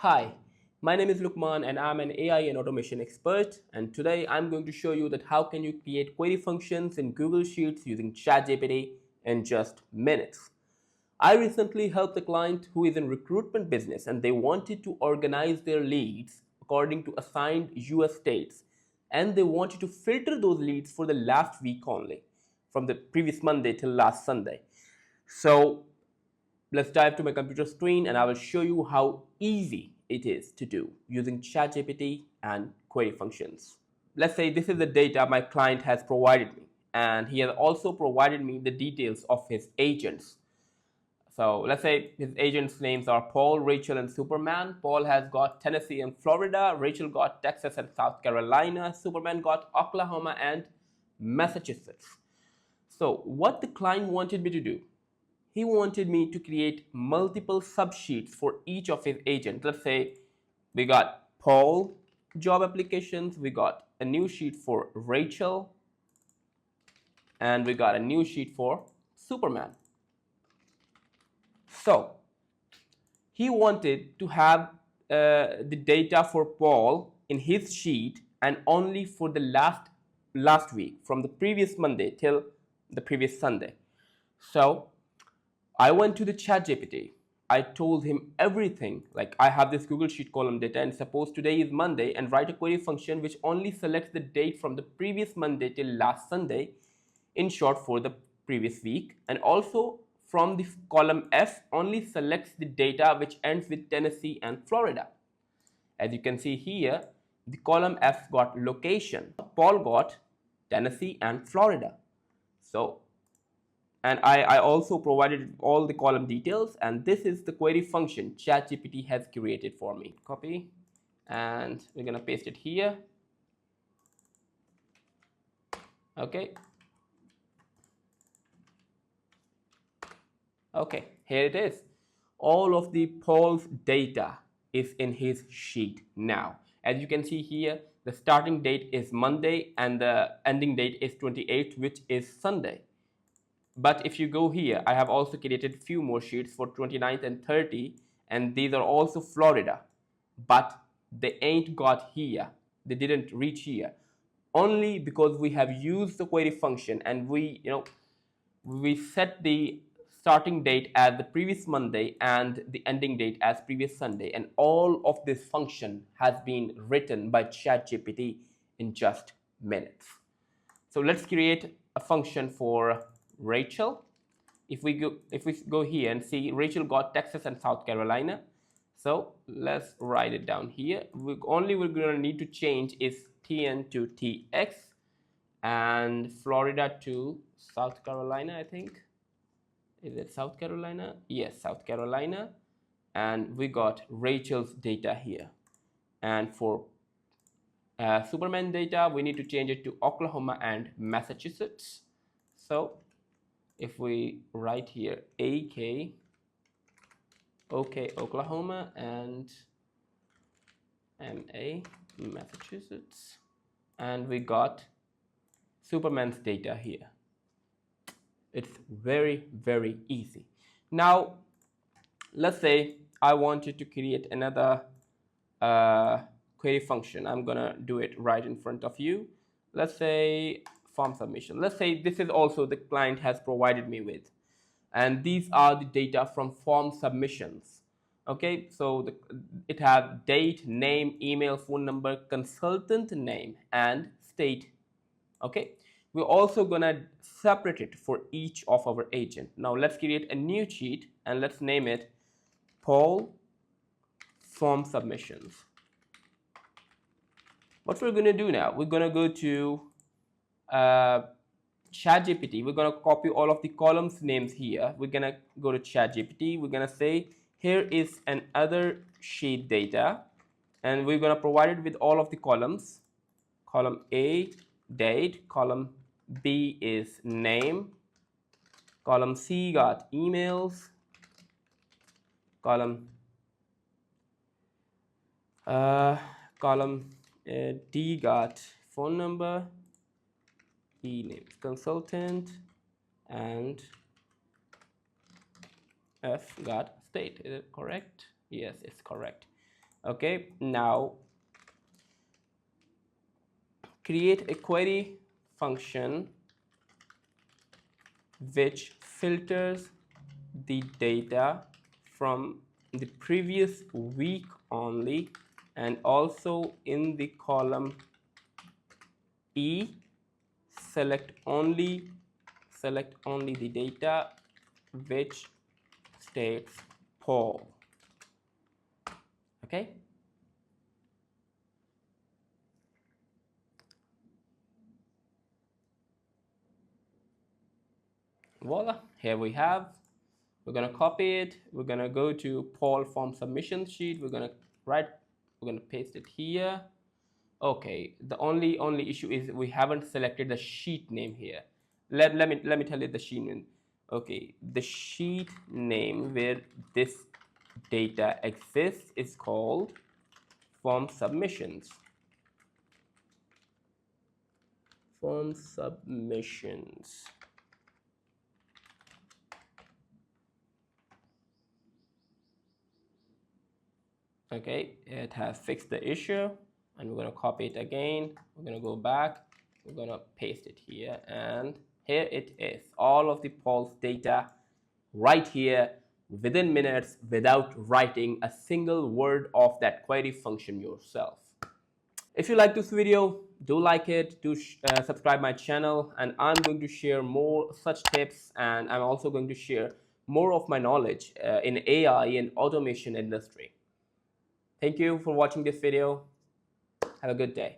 Hi, my name is Lukman and I'm an AI and automation expert, and today I'm going to show you that how can you create query functions in Google Sheets using ChatGPT in just minutes. I recently helped a client who is in recruitment business and they wanted to organize their leads according to assigned US states, and they wanted to filter those leads for the last week only, from the previous Monday till last Sunday. So let's dive to my computer screen and I will show you how easy it is to do using ChatGPT and query functions. Let's say this is the data my client has provided me, and he has also provided me the details of his agents. So let's say his agents' names are Paul, Rachel, and Superman. Paul has got Tennessee and Florida. Rachel got Texas and South Carolina. Superman got Oklahoma and Massachusetts. So what the client wanted me to do, he wanted me to create multiple subsheets for each of his agents. Let's say we got Paul job applications, we got a new sheet for Rachel, and we got a new sheet for Superman. So he wanted to have the data for Paul in his sheet and only for the last week, from the previous Monday till the previous Sunday. So I went to the ChatGPT. I told him everything. Like, I have this Google Sheet column data, and suppose today is Monday, and write a query function which only selects the date from the previous Monday till last Sunday, in short, for the previous week. And also from the column F, only selects the data which ends with Tennessee and Florida. As you can see here, the column F got location. Paul got Tennessee and Florida. So and I also provided all the column details, and this is the query function ChatGPT has created for me. Copy, and we're gonna paste it here. Okay, here it is. All of the Paul's data is in his sheet now. As you can see here, the starting date is Monday and the ending date is 28th, which is Sunday. But if you go here, I have also created a few more sheets for 29th and 30, and these are also Florida, but they ain't got here. They didn't reach here, only because we have used the query function and we set the starting date as the previous Monday and the ending date as previous Sunday, and all of this function has been written by ChatGPT in just minutes. So let's create a function for Rachel. If we go here and see, Rachel got Texas and South Carolina. So let's write it down here. We're going to need to change is TN to TX and Florida to South Carolina, I think. Is it South Carolina? Yes, South Carolina. And we got Rachel's data here. And for Superman data, we need to change it to Oklahoma and Massachusetts. So if we write here AK, OK, Oklahoma, and MA, Massachusetts, and we got Superman's data here. It's very, very easy. Now, let's say I wanted to create another query function. I'm gonna do it right in front of you. Let's say form submission. Let's say this is also the client has provided me with, and these are the data from form submissions. Okay, so it has date, name, email, phone number, consultant name, and state. Okay, we're also gonna separate it for each of our agent. Now let's create a new sheet and let's name it Paul form submissions. What we're gonna do now, we're gonna go to ChatGPT. We're gonna copy all of the columns names here. We're gonna go to ChatGPT. We're gonna say here is another sheet data, and we're gonna provide it with all of the columns. Column A, date. Column B is name. Column C got emails. Column D got phone number. E name consultant, and F got state. Is it correct? Yes, it's correct. Okay, now create a query function which filters the data from the previous week only, and also in the column E, select only the data which states poll. Okay, voila, here we have. We're gonna copy it. We're gonna go to poll form submission sheet. We're gonna paste it here. Okay, the only issue is we haven't selected the sheet name here. Let me tell you the sheet name. Okay, the sheet name where this data exists is called form submissions. Form submissions. Okay, it has fixed the issue, and we're going to copy it again. We're going to go back, we're going to paste it here, and here it is, all of the polls data right here within minutes without writing a single word of that query function yourself. If you like this video, do like it, do subscribe my channel, and I'm going to share more such tips, and I'm also going to share more of my knowledge in AI and automation industry. Thank you for watching this video. Have a good day.